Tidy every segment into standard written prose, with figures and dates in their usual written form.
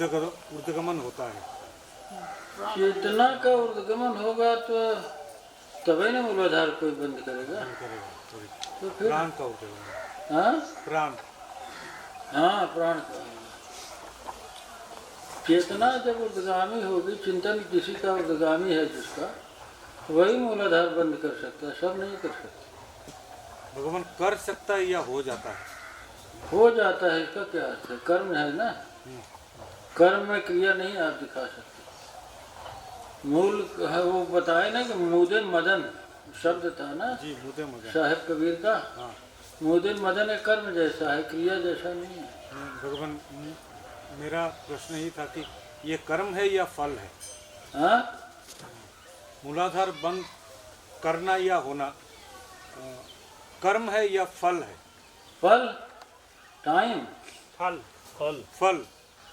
ऊर्ध्वगमन होता है। चेतना का ऊर्ध्वगमन होगा तो तभी ना मूलाधार कोई बंद करेगा। तो फिर प्राण का ऊर्ध्वगमन। हाँ प्राण। हाँ प्राण का होगा। चेतना जब ऊर्ध्वगामी होगी, चिंतन किसी का ऊर्ध्वगामी है जिसका, वही मूलाधार बंद कर सकता है, सब नहीं कर सकता। भगवान कर सकता है या हो जाता है? हो जाता है, इसका क्या अर्थ है? कर्म है ना, कर्म में क्रिया नहीं आप दिखा सकते। मूल है वो बताए ना कि मुदे मदन शब्द था ना जी, मुदे मदन साहेब कबीर का। हाँ। मुदे मदन एक कर्म जैसा है, क्रिया जैसा नहीं है। भगवान मेरा प्रश्न ही था कि ये कर्म है या फल है? हाँ मूलाधार बंद करना या होना कर्म है या फल है? फल, टाइम, फल फल फल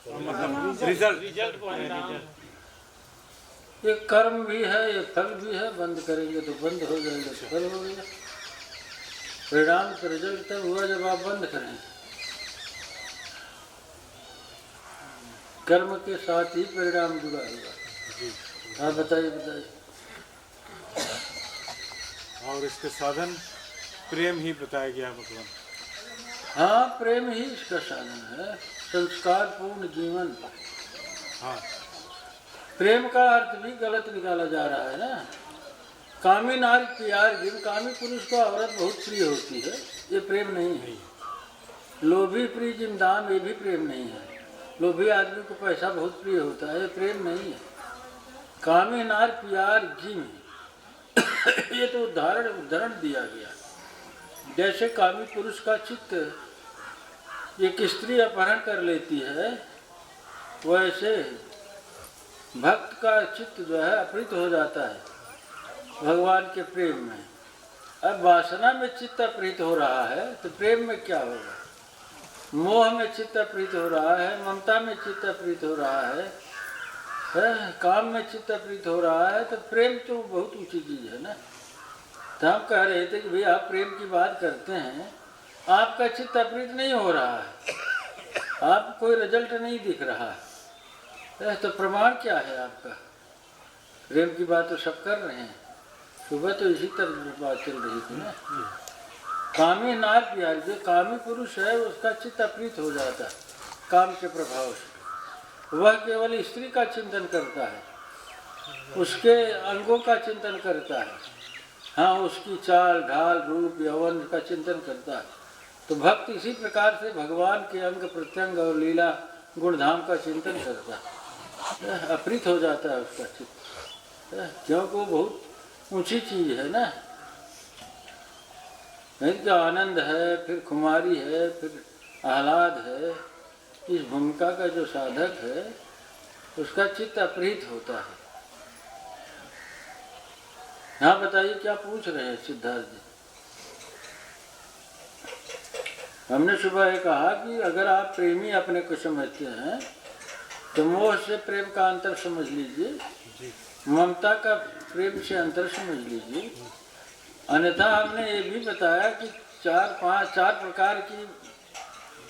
मतलब रिजल्ट। ये कर्म भी है, ये फल भी है। बंद करेंगे तो बंद हो जाएगा, तो फल हो गया। परिणाम का रिजल्ट तब हुआ जब आप बंद करेंगे। कर्म के साथ ही परिणाम जुड़ा हुआ। हाँ बताइए बताइए। और इसके साधन प्रेम ही बताया गया भगवान। हाँ प्रेम ही इसका साधन है, संस्कार पूर्ण जीवन। हाँ प्रेम का अर्थ भी गलत निकाला जा रहा है ना। कामी नारी प्यार जिन, कामी पुरुष को औरत बहुत प्रिय होती है, ये प्रेम नहीं है। लोभी प्रिय जिन दाम, ये भी प्रेम नहीं है। लोभी आदमी को पैसा बहुत प्रिय होता है, ये प्रेम नहीं है। कामी नार प्यार जिन ये तो उदाहरण दिया गया। जैसे कामी पुरुष का चित्त एक स्त्री अपहरण कर लेती है, वैसे भक्त का चित्त जो है अपहृत हो जाता है भगवान के प्रेम में। अब वासना में चित्त अपहृत हो रहा है तो प्रेम में क्या होगा? मोह में चित्त अपहृत हो रहा है, ममता में चित्त अपहृत हो रहा है, काम में चित्त अपहृत हो रहा है, तो प्रेम तो बहुत ऊंची चीज है ना। तो हम कह रहे थे कि भाई आप प्रेम की बात करते हैं, आपका चित्त अपहृत नहीं हो रहा है, आप कोई रिजल्ट नहीं दिख रहा है, तो प्रमाण क्या है आपका? प्रेम की बात तो सब कर रहे हैं। सुबह तो इसी तरह बात चल रही थी ना। कामी नार प्यार, जो कामी पुरुष है उसका चित्त अपहृत हो जाता है काम के प्रभाव से। वह केवल स्त्री का चिंतन करता है, उसके अंगों का चिंतन करता है, हाँ उसकी चाल ढाल रूप यौवन का चिंतन करता है। तो भक्त इसी प्रकार से भगवान के अंग प्रत्यंग और लीला गुणधाम का चिंतन करता है, अपहृत हो जाता है उसका चित्त, क्योंकि वो बहुत ऊंची चीज है ना। नहीं क्या आनंद है, फिर खुमारी है, फिर आह्लाद है। इस भूमिका का जो साधक है उसका चित्त अपहृत होता है। हाँ बताइए क्या पूछ रहे हैं सिद्धार्थ जी? हमने सुबह कहा कि अगर आप प्रेमी अपने को समझते हैं तो मोह से प्रेम का अंतर समझ लीजिए, ममता का प्रेम से अंतर समझ लीजिए। अन्यथा हमने ये भी बताया कि चार प्रकार की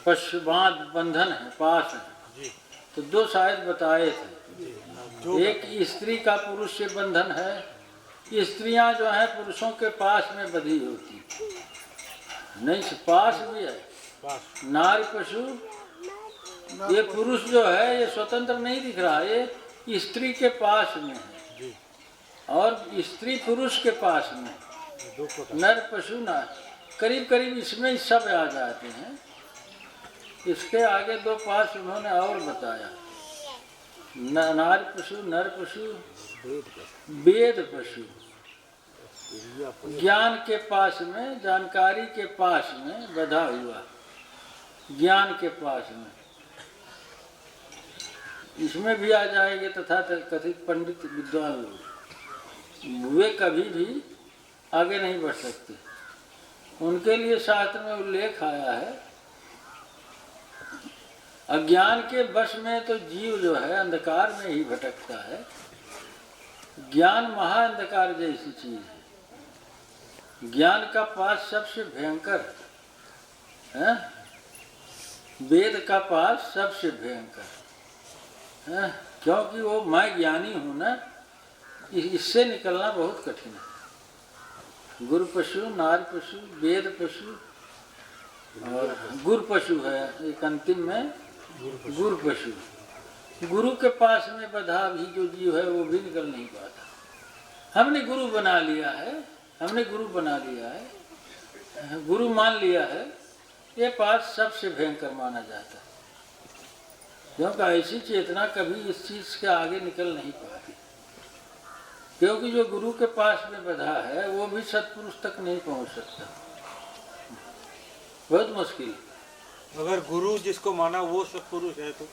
पशुबाद बंधन है, पास है। तो दो शायद बताए थे। एक स्त्री का पुरुष से बंधन है, स्त्रियां जो हैं पुरुषों के पास में बंधी होती नहीं, पास भी है। नारी पशु, ये पुरुष जो है ये स्वतंत्र नहीं दिख रहा, ये स्त्री के पास में है और स्त्री पुरुष के पास में, नर पशु नार, करीब करीब इसमें सब आ जाते हैं। इसके आगे दो पास उन्होंने और बताया, नार पशु, नर पशु, वेद पशु। ज्ञान के पास में, जानकारी के पास में बधा हुआ, ज्ञान के पास में, इसमें भी आ जाएंगे तथा कथित पंडित विद्वान लोग, वे कभी भी आगे नहीं बढ़ सकते। उनके लिए शास्त्र में उल्लेख आया है, अज्ञान के वश में तो जीव जो है अंधकार में ही भटकता है। ज्ञान महाअंधकार जैसी चीज है। ज्ञान का पास सबसे भयंकर है, वेद का पास सबसे भयंकर। हैं? क्योंकि वो मैं ज्ञानी हूँ ना, इससे निकलना बहुत कठिन है। गुरु पशु, नार पशु, वेद पशु और गुरु पशु है, एक अंतिम में गुरु पशु। गुरु के पास में बधा भी जो जीव है वो भी निकल नहीं पाता। हमने गुरु बना लिया है, हमने गुरु बना लिया है, गुरु मान लिया है, ये पास सबसे भयंकर माना जाता है। क्योंकि ऐसी चेतना कभी इस चीज के आगे निकल नहीं पाती, क्योंकि जो गुरु के पास में बधा है वो भी सत्पुरुष तक नहीं पहुंच सकता, बहुत मुश्किल। अगर गुरु जिसको माना वो सत्पुरुष है तो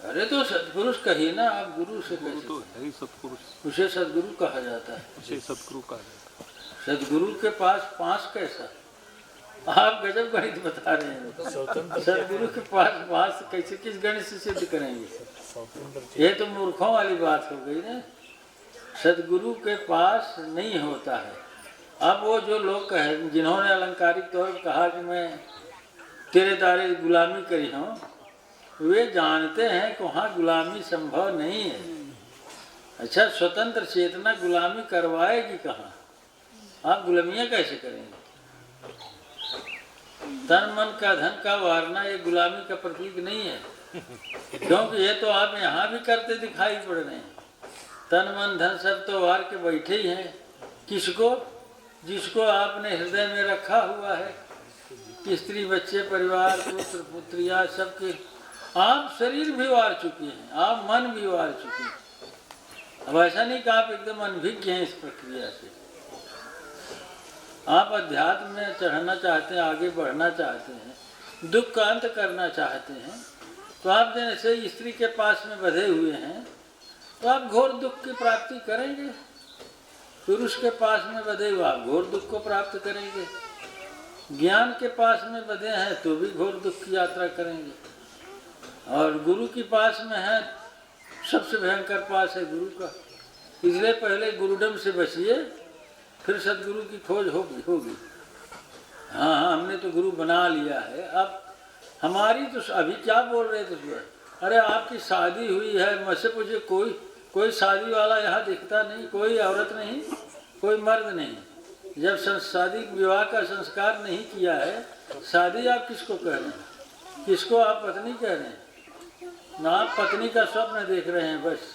अरे तो सत्पुरुष कहिए ना आप, गुरु से गुरु कैसे? तो है ही सतपुरुष, उसे सदगुरु कहा जाता है। उसे सतगुरु कहा जाता है। सदगुरु के पास कैसा? आप गजब गणित बता रहे हैं। सदगुरु के पास कैसे, किस गणित से सिद्ध करेंगे? ये तो मूर्खों वाली बात हो गई ना। सदगुरु के पास नहीं होता है। अब वो जो लोग कहे, जिन्होंने अलंकारिक तौर पर कहा कि मैं तेरे तारे गुलामी करी हूँ, वे जानते हैं कि वहाँ गुलामी संभव नहीं है। अच्छा, स्वतंत्र चेतना गुलामी करवाएगी कहाँ? आप गुलामियाँ कैसे करेंगे? तन मन का धन का वारना ये गुलामी का प्रतीक नहीं है, क्योंकि ये तो आप यहाँ भी करते दिखाई पड़ रहे हैं। तन मन धन सब तो वार के बैठे ही हैं। किसको? जिसको आपने हृदय में रखा हुआ है, स्त्री बच्चे परिवार पुत्र पुत्रिया सबके आप शरीर भी वार चुके हैं, आप मन भी वार चुके हैं। अब ऐसा नहीं कि आप एकदम अनभिज्ञ हैं इस प्रक्रिया से। आप अध्यात्म में चढ़ना चाहते हैं, आगे बढ़ना चाहते हैं, दुख का अंत करना चाहते हैं, तो आप जैसे स्त्री के पास में बंधे हुए हैं तो आप घोर दुख की प्राप्ति करेंगे। पुरुष के पास में बंधे हुए आप घोर दुख को प्राप्त करेंगे। ज्ञान के पास में बंधे हैं तो भी घोर दुख की यात्रा करेंगे। और गुरु के पास में है, सबसे भयंकर पास है गुरु का। इसलिए पहले गुरुडम से बचिए, फिर सदगुरु की खोज होगी। हाँ, हमने तो गुरु बना लिया है। अब हमारी तो अभी क्या बोल रहे थे सुबह? अरे आपकी शादी हुई है, मुझसे पूछे कोई शादी वाला यहाँ दिखता नहीं, कोई औरत नहीं, कोई मर्द नहीं। जब शादी विवाह का संस्कार नहीं किया है, शादी आप किसको कह रहे हैं? किसको आप पत्नी कह रहे हैं? ना आप पत्नी का स्वप्न देख रहे हैं बस।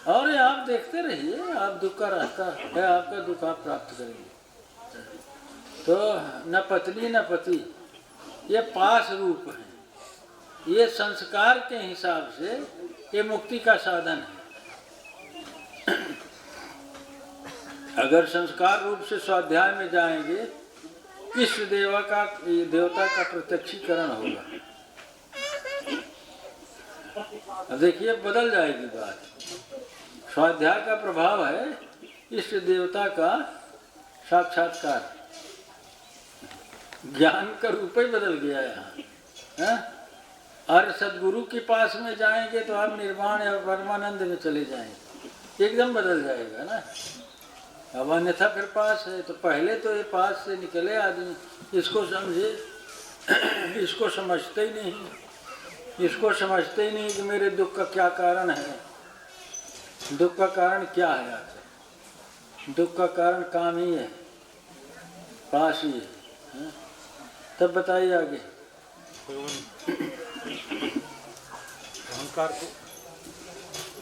और ये आप देखते रहिए, आप दुख का रास्ता है, आपका दुख आप प्राप्त करेंगे। तो न पत्नी न पति, ये पास रूप है। ये संस्कार के हिसाब से ये मुक्ति का साधन है। अगर संस्कार रूप से स्वाध्याय में जाएंगे, इष्ट देवता का प्रत्यक्षीकरण होगा। अब देखिए बदल जाएगी बात। स्वाध्याय का प्रभाव है इष्ट देवता का साक्षात्कार। ज्ञान का रूप ही बदल गया यहाँ। और सदगुरु के पास में जाएंगे तो आप निर्वाण या परमानंद में चले जाएंगे, एकदम बदल जाएगा ना। अब अन्यथा फिर पास है, तो पहले तो ये पास से निकले आदमी, इसको समझे, इसको समझते ही नहीं, इसको समझते ही नहीं कि मेरे दुख का क्या कारण है। दुख का कारण क्या है आखिर? दुख का कारण काम ही है, पास ही है। तब बताइए आगे।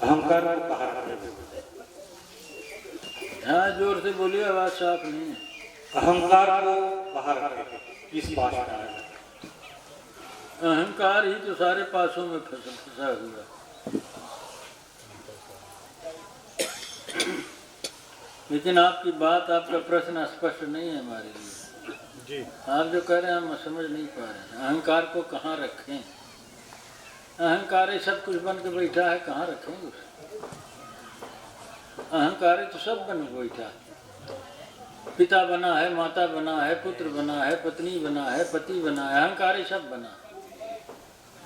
अहंकार को कहा रखें। हाँ, जोर से बोलिए, आवाज साफ नहीं है। अहंकार को कहा रखें, किस पास में आएगा? अहंकार ही तो सारे पासों में फंसा हुआ। लेकिन आपकी बात, आपका प्रश्न स्पष्ट नहीं है हमारे लिए जी। आप जो कह रहे हैं हम समझ नहीं पा रहे हैं। अहंकार को कहाँ रखें? अहंकार ही सब कुछ बन के बैठा है, कहाँ रखेंगे उसे? अहंकार ही तो सब बन के बैठा है। पिता बना है, माता बना है, पुत्र बना है, पत्नी बना है, पति बना है, अहंकार ही सब बना है।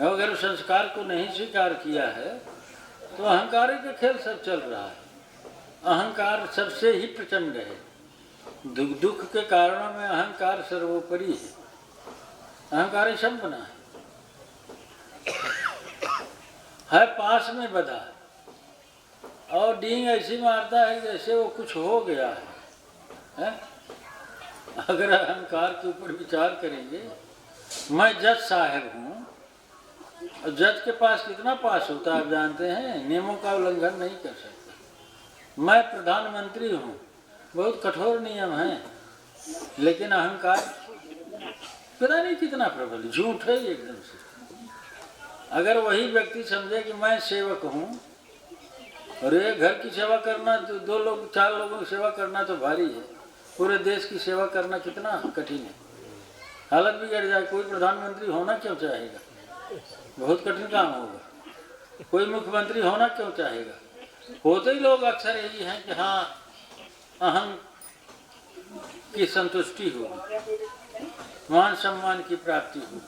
अगर संस्कार को नहीं स्वीकार किया है तो अहंकार के खेल सब चल रहा है। अहंकार सबसे ही प्रचंड है। दुख के कारणों में अहंकार सर्वोपरि है। अहंकार ही सब बना है। है पास में बधा और डींग ऐसी मारता है जैसे वो कुछ हो गया है? अगर अहंकार के ऊपर विचार करेंगे, मैं जज साहब हूँ, और जज के पास कितना पास होता है आप जानते हैं, नियमों का उल्लंघन नहीं कर सकता। मैं प्रधानमंत्री हूँ, बहुत कठोर नियम है, लेकिन अहंकार पता नहीं कितना प्रबल, झूठ है एकदम से। अगर वही व्यक्ति समझे कि मैं सेवक हूँ, और ये घर की सेवा करना तो 2 लोग 4 लोगों की सेवा करना तो भारी है, पूरे देश की सेवा करना कितना कठिन है। हालत बिगड़ जाए, कोई प्रधानमंत्री होना क्यों चाहेगा, बहुत कठिन काम होगा। कोई मुख्यमंत्री होना क्यों चाहेगा, होते ही लोग अक्सर यही हैं कि हाँ अहम की संतुष्टि होगी, मान सम्मान की प्राप्ति होगी।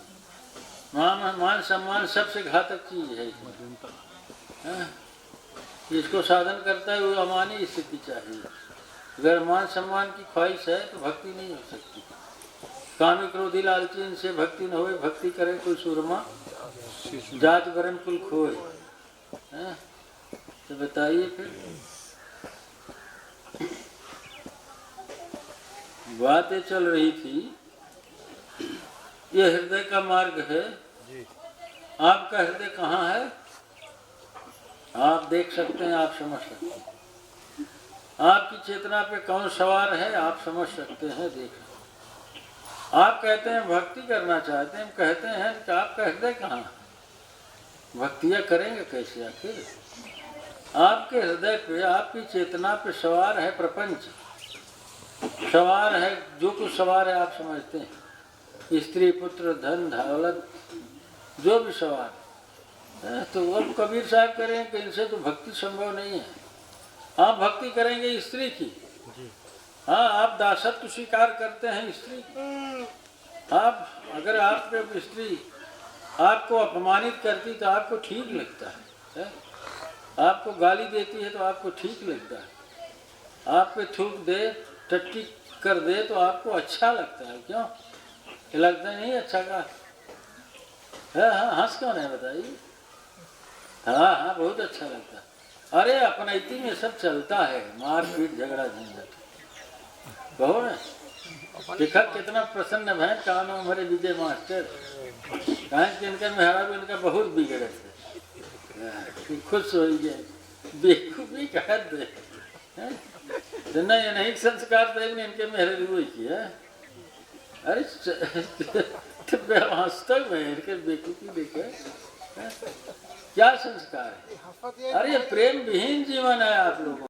मान सम्मान सबसे घातक चीज है। इसको साधन करता है वो अमानी स्थिति चाहिए। अगर मान सम्मान की ख्वाहिश है तो भक्ति नहीं हो सकती। कामी क्रोधी लालची इनसे भक्ति न होए, भक्ति करे कोई सुरमा, जात वरण कुल खोए। तो बताइए फिर, बातें चल रही थी, ये हृदय का मार्ग है। आपका हृदय कहाँ है आप देख सकते हैं, आप समझ सकते हैं। आपकी चेतना पे कौन सवार है आप समझ सकते हैं, देख सकते हैं। आप कहते हैं भक्ति करना चाहते हैं, कहते हैं कि आपका हृदय कहाँ है, भक्तियाँ करेंगे कैसे आखिर? आपके हृदय पे, आपकी चेतना पे सवार है प्रपंच, सवार है जो कुछ सवार है आप समझते हैं, स्त्री पुत्र धन दौलत जो भी सवार है। तो अब कबीर साहब करें कि इनसे तो भक्ति संभव नहीं है। आप भक्ति करेंगे स्त्री की, हाँ आप दासत्व स्वीकार करते हैं स्त्री की। आप अगर आप स्त्री आपको अपमानित करती तो आपको ठीक लगता है? आपको गाली देती है तो आपको ठीक लगता है? आप पे थूक दे, टट्टी कर दे तो आपको अच्छा लगता है? क्यों ये लगता नहीं अच्छा का? हाँ हंस क्यों नहीं बताइए? हाँ बहुत अच्छा लगता है। अरे अपनैती में सब चलता है, मार पीट झगड़ा झंझट। कहो ना देखा कितना प्रसन्न है कानों हमारे विजय मास्टर, कहें कि इनका मेहरा भी इनका बहुत बिगड़े थे, खुश हो गए, बेखूबी कह दे नहीं संस्कार थे इनके मेहरे हुए किया। अरे वास्तव में इनके बेखूबी देखे क्या संस्कार है। अरे प्रेम विहीन जीवन है आप लोगों